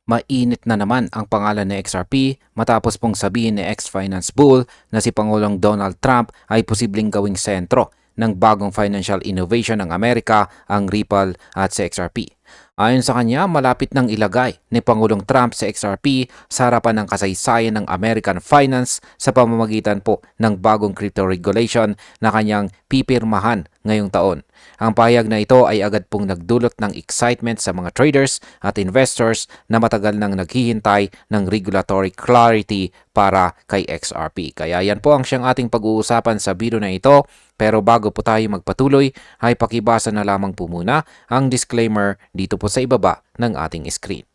Mainit na naman ang pangalan ni XRP matapos pong sabihin ni ex-finance bull na si Pangulong Donald Trump ay posibleng gawing sentro ng bagong financial innovation ng Amerika, ang Ripple at si XRP. Ayon sa kanya, malapit nang ilagay ni Pangulong Trump si XRP sa harapan ng kasaysayan ng American finance sa pamamagitan po ng bagong crypto regulation na kanyang pipirmahan ngayong taon. Ang pahayag na ito ay agad pong nagdulot ng excitement sa mga traders at investors na matagal nang naghihintay ng regulatory clarity para kay XRP. Kaya yan po ang siyang ating pag-uusapan sa video na ito. Pero bago po tayo magpatuloy, ay pakibasa na lamang po muna ang disclaimer dito po sa ibaba ng ating screen.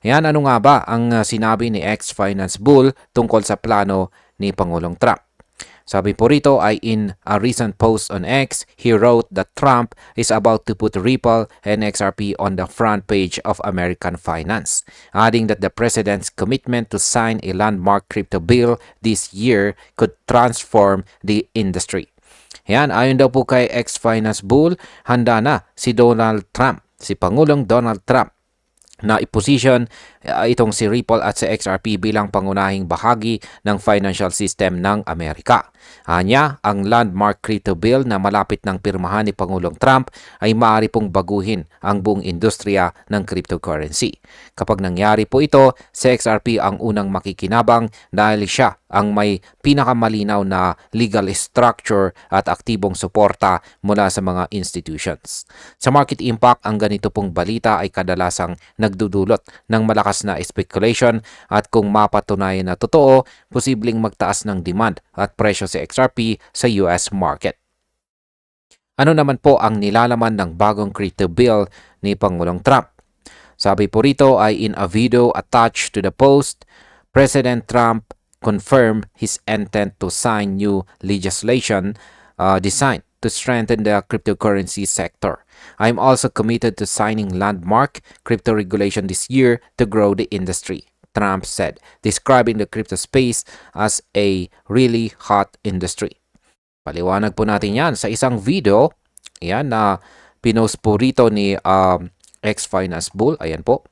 Yan, ano nga ba ang sinabi ni ex-finance bull tungkol sa plano ni Pangulong Trump? Sabi po rito ay in a recent post on X, he wrote that Trump is about to put Ripple and XRP on the front page of American finance, adding that the president's commitment to sign a landmark crypto bill this year could transform the industry. Yan, ayon daw po kay ex-finance bull, handa na si Donald Trump, si Pangulong Donald Trump, na iposisyon itong si Ripple at si XRP bilang pangunahing bahagi ng financial system ng Amerika. Anya, ang landmark crypto bill na malapit ng pirmahan ni Pangulong Trump ay maaari pong baguhin ang buong industriya ng cryptocurrency. Kapag nangyari po ito, si XRP ang unang makikinabang dahil siya ang may pinakamalinaw na legal structure at aktibong suporta mula sa mga institutions. Sa market impact, ang ganito pong balita ay kadalasang nagdudulot ng malakas na speculation at kung mapatunayan na totoo, posibleng magtaas ng demand at presyo sa XRP sa US market. Ano naman po ang nilalaman ng bagong crypto bill ni Pangulong Trump? Sabi po rito ay in a video attached to the post, President Trump confirmed his intent to sign new legislation designed to strengthen the cryptocurrency sector. I'm also committed to signing landmark crypto regulation this year to grow the industry, Trump said, describing the crypto space as a really hot industry. Paliwanag po natin yan sa isang video yan na pinost po rito ni ex-finance bull. Ayan po.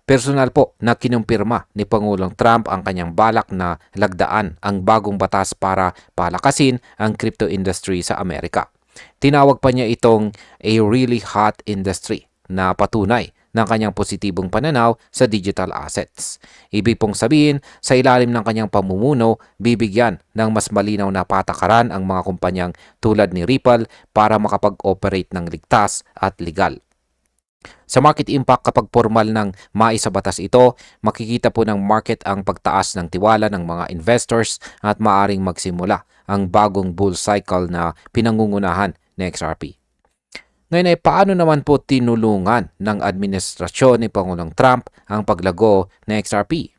Personal po na kinumpirma ni Pangulong Trump ang kanyang balak na lagdaan ang bagong batas para palakasin ang crypto industry sa Amerika. Tinawag pa niya itong a really hot industry na patunay ng kanyang positibong pananaw sa digital assets. Ibig pong sabihin, sa ilalim ng kanyang pamumuno, bibigyan ng mas malinaw na patakaran ang mga kumpanyang tulad ni Ripple para makapag-operate ng ligtas at legal. Sa market impact, kapag formal ng maisabatas ito, makikita po ng market ang pagtaas ng tiwala ng mga investors at maaring magsimula ang bagong bull cycle na pinangungunahan ni XRP. Ngayon ay paano naman po tinulungan ng administrasyon ni Pangulong Trump ang paglago ng XRP?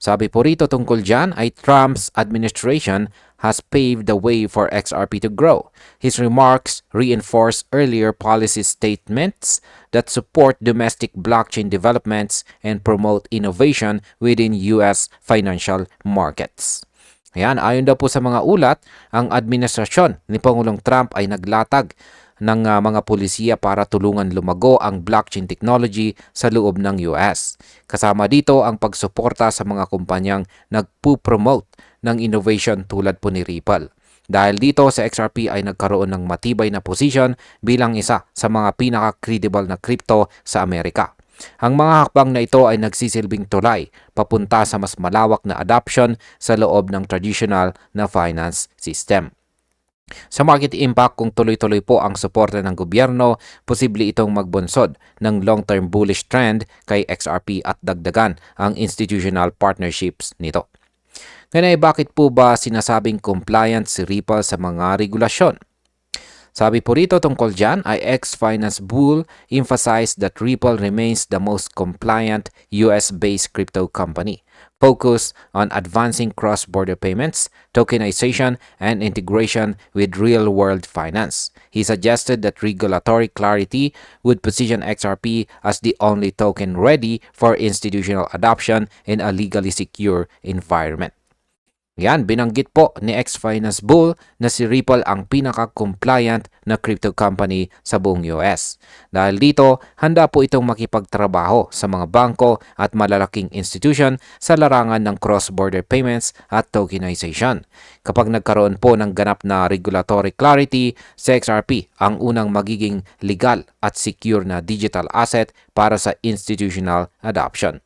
Sabi po rito tungkol dyan ay Trump's administration has paved the way for XRP to grow. His remarks reinforce earlier policy statements that support domestic blockchain developments and promote innovation within U.S. financial markets. Ayan, ayon daw po sa mga ulat, ang administrasyon ni Pangulong Trump ay naglatag ng mga pulisiya para tulungan lumago ang blockchain technology sa loob ng US. Kasama dito ang pagsuporta sa mga kumpanyang nagpo-promote ng innovation tulad po ni Ripple. Dahil dito sa XRP ay nagkaroon ng matibay na position bilang isa sa mga pinaka-credible na crypto sa Amerika. Ang mga hakbang na ito ay nagsisilbing tulay papunta sa mas malawak na adoption sa loob ng traditional na finance system. Sa market impact, kung tuloy-tuloy po ang suporta ng gobyerno, posible itong magbunsod ng long-term bullish trend kay XRP at dagdagan ang institutional partnerships nito. Ngayon ay bakit po ba sinasabing compliant si Ripple sa mga regulasyon? Sabi po rito tungkol dyan ay ex-finance bull emphasized that Ripple remains the most compliant US-based crypto company, focused on advancing cross-border payments, tokenization, and integration with real-world finance. He suggested that regulatory clarity would position XRP as the only token ready for institutional adoption in a legally secure environment. Yan, binanggit po ni ex-finance bull na si Ripple ang pinaka-compliant na crypto company sa buong US. Dahil dito, handa po itong makipagtrabaho sa mga bangko at malalaking institution sa larangan ng cross-border payments at tokenization. Kapag nagkaroon po ng ganap na regulatory clarity, si XRP ang unang magiging legal at secure na digital asset para sa institutional adoption.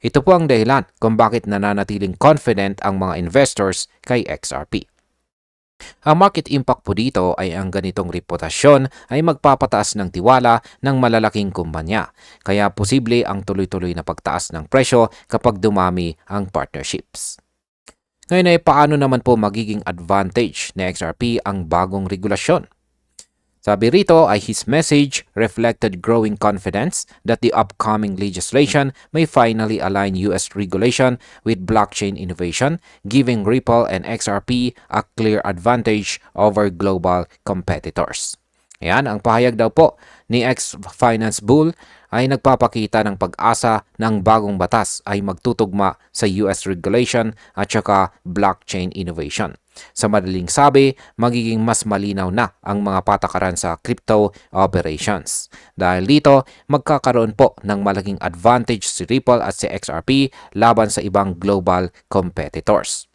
Ito po ang dahilan kung bakit nananatiling confident ang mga investors kay XRP. Ang market impact po dito ay ang ganitong reputasyon ay magpapataas ng tiwala ng malalaking kumpanya, kaya posible ang tuloy-tuloy na pagtaas ng presyo kapag dumami ang partnerships. Ngayon ay paano naman po magiging advantage ni XRP ang bagong regulasyon? Sabi rito ay his message reflected growing confidence that the upcoming legislation may finally align US regulation with blockchain innovation, giving Ripple and XRP a clear advantage over global competitors. Ayan, ang pahayag daw po ni ex-finance bull ay nagpapakita ng pag-asa ng bagong batas ay magtutugma sa US regulation at saka blockchain innovation. Sa madaling sabi, magiging mas malinaw na ang mga patakaran sa crypto operations. Dahil dito, magkakaroon po ng malaking advantage si Ripple at si XRP laban sa ibang global competitors.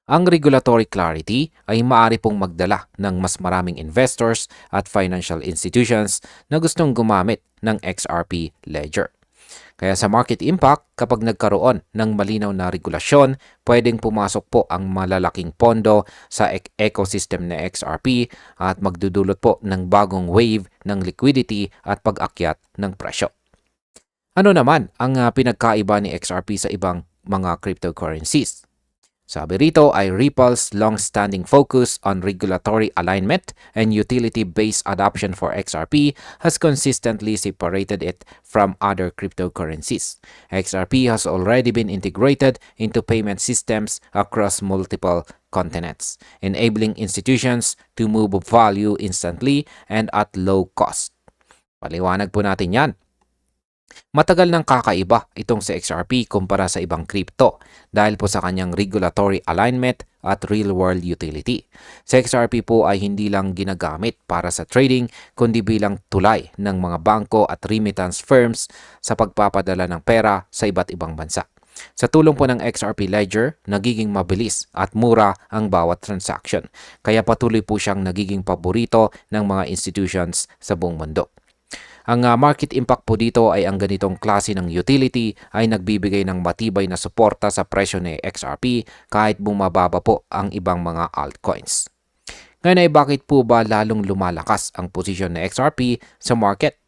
Ang regulatory clarity ay maaari pong magdala ng mas maraming investors at financial institutions na gustong gumamit ng XRP Ledger. Kaya sa market impact, kapag nagkaroon ng malinaw na regulasyon, pwedeng pumasok po ang malalaking pondo sa ecosystem na XRP at magdudulot po ng bagong wave ng liquidity at pag-akyat ng presyo. Ano naman ang pinagkaiba ni XRP sa ibang mga cryptocurrencies? Sabi rito ay Ripple's long-standing focus on regulatory alignment and utility-based adoption for XRP has consistently separated it from other cryptocurrencies. XRP has already been integrated into payment systems across multiple continents, enabling institutions to move value instantly and at low cost. Paliwanag po natin yan. Matagal nang kakaiba itong si XRP kumpara sa ibang crypto dahil po sa kanyang regulatory alignment at real-world utility. Si XRP po ay hindi lang ginagamit para sa trading kundi bilang tulay ng mga bangko at remittance firms sa pagpapadala ng pera sa iba't ibang bansa. Sa tulong po ng XRP Ledger, nagiging mabilis at mura ang bawat transaction, kaya patuloy po siyang nagiging paborito ng mga institutions sa buong mundo. Ang market impact po dito ay ang ganitong klase ng utility ay nagbibigay ng matibay na suporta sa presyo ni XRP kahit bumababa po ang ibang mga altcoins. Ngayon ay bakit po ba lalong lumalakas ang posisyon ni XRP sa market?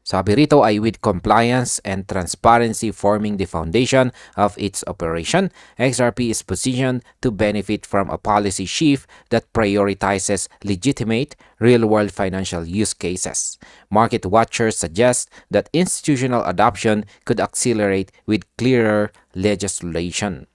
Sabi rito ay with compliance and transparency forming the foundation of its operation, XRP is positioned to benefit from a policy shift that prioritizes legitimate, real-world financial use cases. Market watchers suggest that institutional adoption could accelerate with clearer legislation.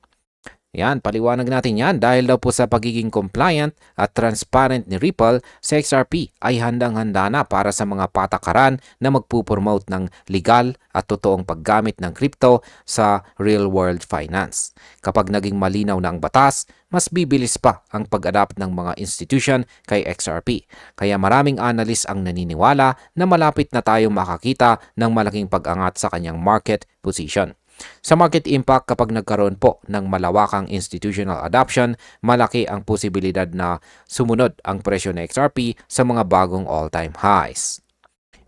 Yan, paliwanag natin yan dahil daw po sa pagiging compliant at transparent ni Ripple, si XRP ay handang-handa na para sa mga patakaran na magpupromote ng legal at totoong paggamit ng crypto sa real-world finance. Kapag naging malinaw na ang batas, mas bibilis pa ang pag-adapt ng mga institution kay XRP. Kaya maraming analyst ang naniniwala na malapit na tayo makakita ng malaking pag-angat sa kanyang market position. Sa market impact, kapag nagkaroon po ng malawakang institutional adoption, malaki ang posibilidad na sumunod ang presyo ng XRP sa mga bagong all-time highs.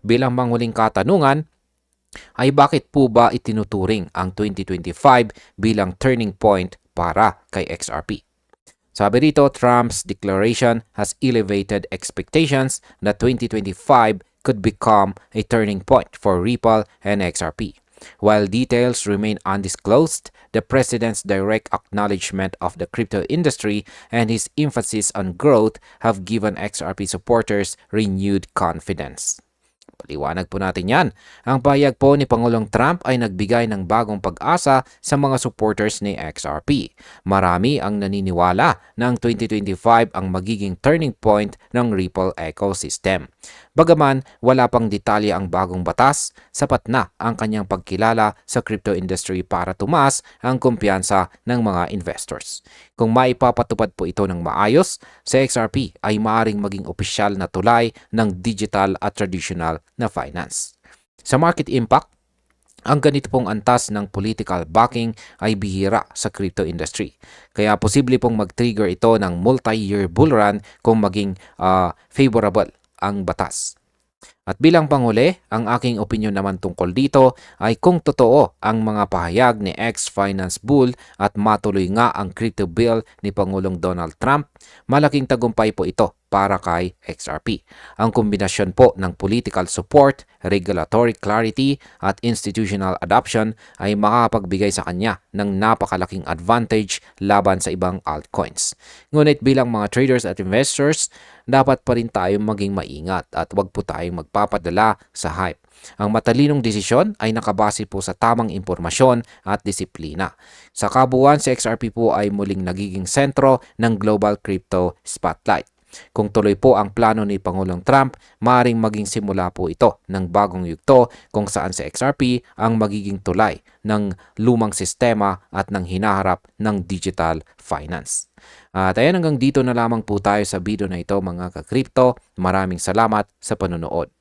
Bilang manghuling katanungan, ay bakit po ba itinuturing ang 2025 bilang turning point para kay XRP? Sabi rito, Trump's declaration has elevated expectations that 2025 could become a turning point for Ripple and XRP. While details remain undisclosed, the president's direct acknowledgement of the crypto industry and his emphasis on growth have given XRP supporters renewed confidence. Paliwanag po natin yan. Ang pahayag po ni Pangulong Trump ay nagbigay ng bagong pag-asa sa mga supporters ni XRP. Marami ang naniniwala na ang 2025 ang magiging turning point ng Ripple ecosystem. Bagaman wala pang detalye ang bagong batas, sapat na ang kanyang pagkilala sa crypto industry para tumaas ang kumpiyansa ng mga investors. Kung maipapatupad po ito ng maayos, sa XRP ay maaring maging opisyal na tulay ng digital at traditional na finance. Sa market impact, ang ganito pong antas ng political backing ay bihira sa crypto industry. Kaya posible pong mag-trigger ito ng multi-year bull run kung maging favorable ang batas. At bilang panghuli, ang aking opinyon naman tungkol dito ay kung totoo ang mga pahayag ni ex-finance bull at matuloy nga ang crypto bill ni Pangulong Donald Trump, malaking tagumpay po ito para kay XRP. Ang kombinasyon po ng political support, regulatory clarity at institutional adoption ay makakapagbigay sa kanya ng napakalaking advantage laban sa ibang altcoins. Ngunit bilang mga traders at investors, dapat pa rin tayong maging maingat at wag po tayong magpapadala sa hype. Ang matalinong desisyon ay nakabase po sa tamang impormasyon at disiplina. Sa kabuuan, si XRP po ay muling nagiging sentro ng global crypto spotlight. Kung tuloy po ang plano ni Pangulong Trump, maaaring maging simula po ito ng bagong yugto kung saan si XRP ang magiging tulay ng lumang sistema at ng hinaharap ng digital finance. At ayan, hanggang dito na lamang po tayo sa video na ito mga ka-crypto. Maraming salamat sa panonood.